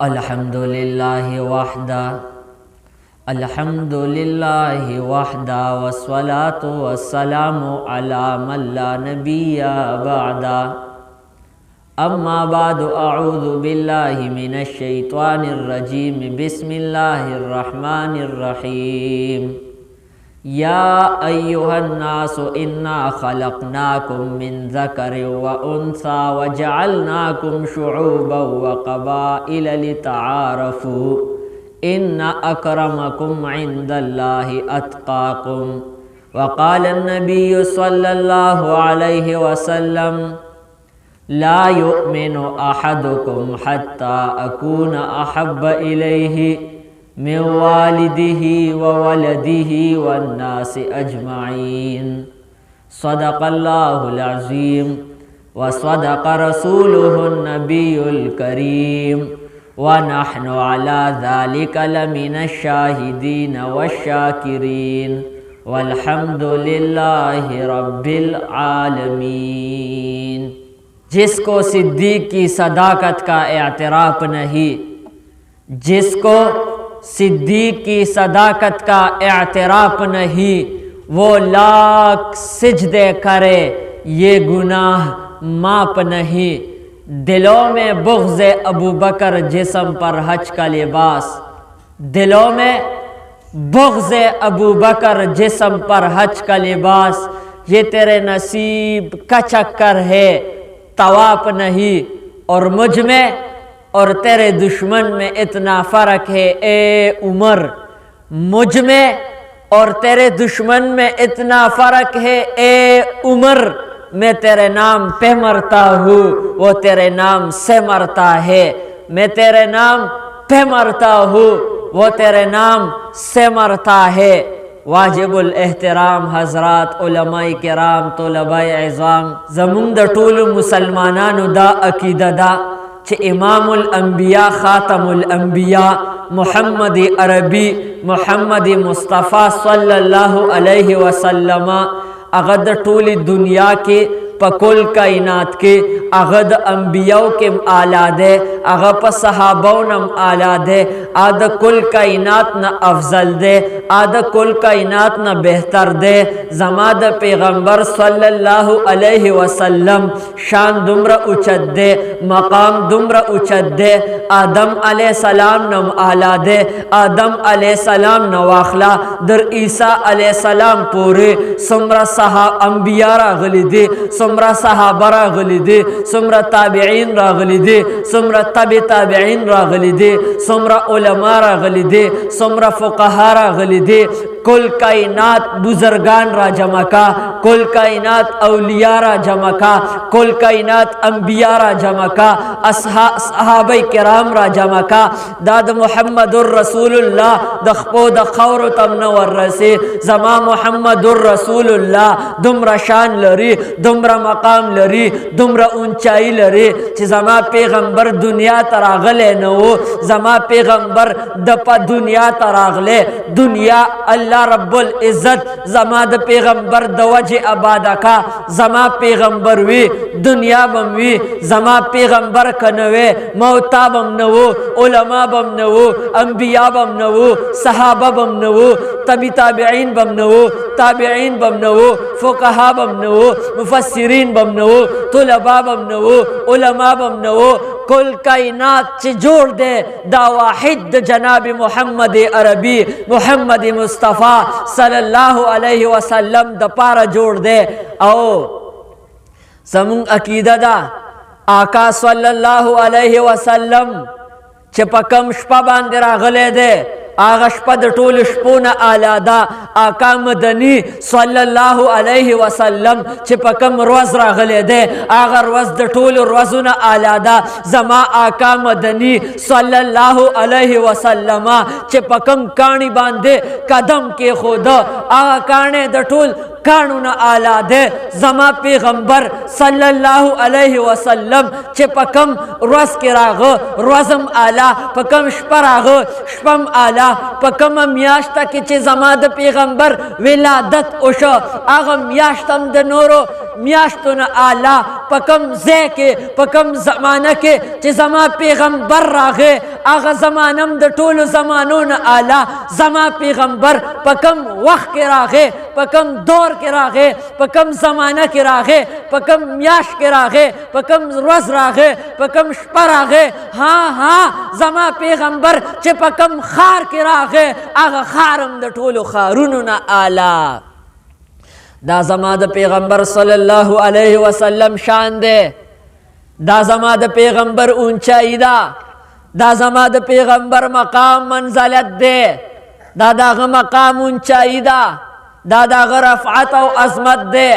الحمدللہ وحدہ الحمدللہ وحدہ والصلاة والسلام علی من لا نبی بعدہ اما بعد اعوذ باللہ من الشیطان الرجیم بسم اللہ الرحمن الرحیم یا ایہا الناس انا خلقناکم من ذکر و انثی وجعلناکم شعوبا وقبائل لتعارفوا ان اکرمکم عند اللہ اتقاکم وقال النبی صلی اللہ علیہ وسلم لا یؤمن احدکم حتی اکون احب الیہ من والدہ وولدہ والناس اجمعین صدق اللہ العظیم وصدق رسولہ النبی الکریم ونحن على ذلك لمن الشاہدین والشاکرین والحمد للہ رب العالمین۔ جس کو صدیق کی صداقت کا اعتراف نہیں، جس کو صدیق کی صداقت کا اعتراف نہیں، وہ لاکھ سجدے کرے یہ گناہ معاف نہیں۔ دلوں میں بغض ابو بکر جسم پر حج کا لباس، دلوں میں بغض ابو بکر جسم پر حج کا لباس، یہ تیرے نصیب کا چکر ہے، طواف نہیں۔ اور مجھ میں اور تیرے دشمن میں اتنا فرق ہے اے عمر، مجھ میں اور تیرے دشمن میں اتنا فرق ہے اے عمر، میں تیرے نام پہ مرتا ہوں وہ تیرے نام سے مرتا ہے، میں تیرے نام پہ مرتا ہوں وہ تیرے نام سے مرتا ہے۔ واجب الاحترام حضرات علماء کرام طلباء عظام، زمون دا طول مسلمانانو دا عقیدہ دا چھ امام الانبیاء خاتم الانبیاء محمد عربی محمد مصطفیٰ صلی اللہ علیہ وسلم اغد طول دنیا کے پکل کائنات کے اغد انبیاء کے آلہ دے، اغد صحابوں نم آلہ دے، آد کل کائنات نہ افضل دے، آد کل کائنات نہ بہتر دے۔ زماد پیغمبر صلی اللہ علیہ وسلم شان دمر اچت دے، مقام دمر اچت دے۔ آدم علیہ السلام نم آلہ دے، آدم علیہ السلام نواخلا در عیسیٰ علیہ السلام پورے سمرہ انبیاء را غلی دے، سمرہ صحابہ را غلی دے، سمرہ تابعین را غلی دے، سمرہ تبع تابعین را غلی دے، سمرہ علماء را غلی دے، سمرہ فقہا را غلی دے۔ کل کائنات بزرگان را جمع کا، کل کائنات اولیاء را جمع کا، کل کائنات انبیاء را جمع کا، صحابہ کرام را جمع کا۔ داد محمد الرسول اللہ دخپو دخور تمنور رسی، زما محمد الرسول اللہ دمر شان لری، دمر مقام لری، دمر اونچائی لری چھ زما پیغمبر دنیا تراغلے نو، زما پیغمبر دپا دنیا تراغلے، دنیا اللہ رب العزت زما د پیغمبر دوجہ آبادہ کا، زما پیغمبر وی دنیا بم وی، زما پیغمبر کنوے موتا بم نو، علماء بم نو، انبیاء بم نو، صحابہ بم نو، تبی تابعین بم نو، تابعین بم نو، فقہا بم نو، مفسرین بم نو، طلباء بم نو، علماء بم نو۔ کل کائنات چھ جوڑ دے دا واحد جناب محمد عربی محمد مصطفیٰ صلی اللہ علیہ وسلم دا پارا جوڑ دے۔ او سمون عقیدہ دا آقا صلی اللہ علیہ وسلم چھ پکم شپا باندرا غلے دے، آغا شپا دا طول شپونا آلہ دا آقا مدنی صلی اللہ علیہ وسلم چھ پکم روز را غلے دے، آغا روز دا طول روزنا آلہ دا زما آقا مدنی صلی اللہ علیہ وسلم چھ پکم کانی باندے قدم کے خدا، آغا کانے دا طول کانونا آلہ دے زما پیغمبر صلی اللہ علیہ وسلم چھ پکم روز کے راغ روزم آلہ، پکم شپراغ شپم آلہ، پکم میاشتا کی چھ زما دا پیغمبر ولادت اوشا، آغا میاشتم دا نورو میاشتونه اعلی په کم ځای کې په کم زمانه کې چې زما پیغمبر راغی هغه زمانه هم د ټولو زمانو نه اعلی زما پیغمبر په کم وخت کې راغی په کم دور کې راغی په کم زمانه کې راغی په کم میاشت کې راغی په کم ورځ راغی په کم شپه راغی ها زما پیغمبر چې په کم ښار کې راغی هغه ښار هم د ټولو ښارونو نه اعلی دا زما د پیغمبر صلی الله علیه وسلم شان دی دا زما د پیغمبر اونچائی ده دا زما د پیغمبر مقام منزلت دی دا داغه مقام اونچائی ده دا داغه رفعت او عظمت دی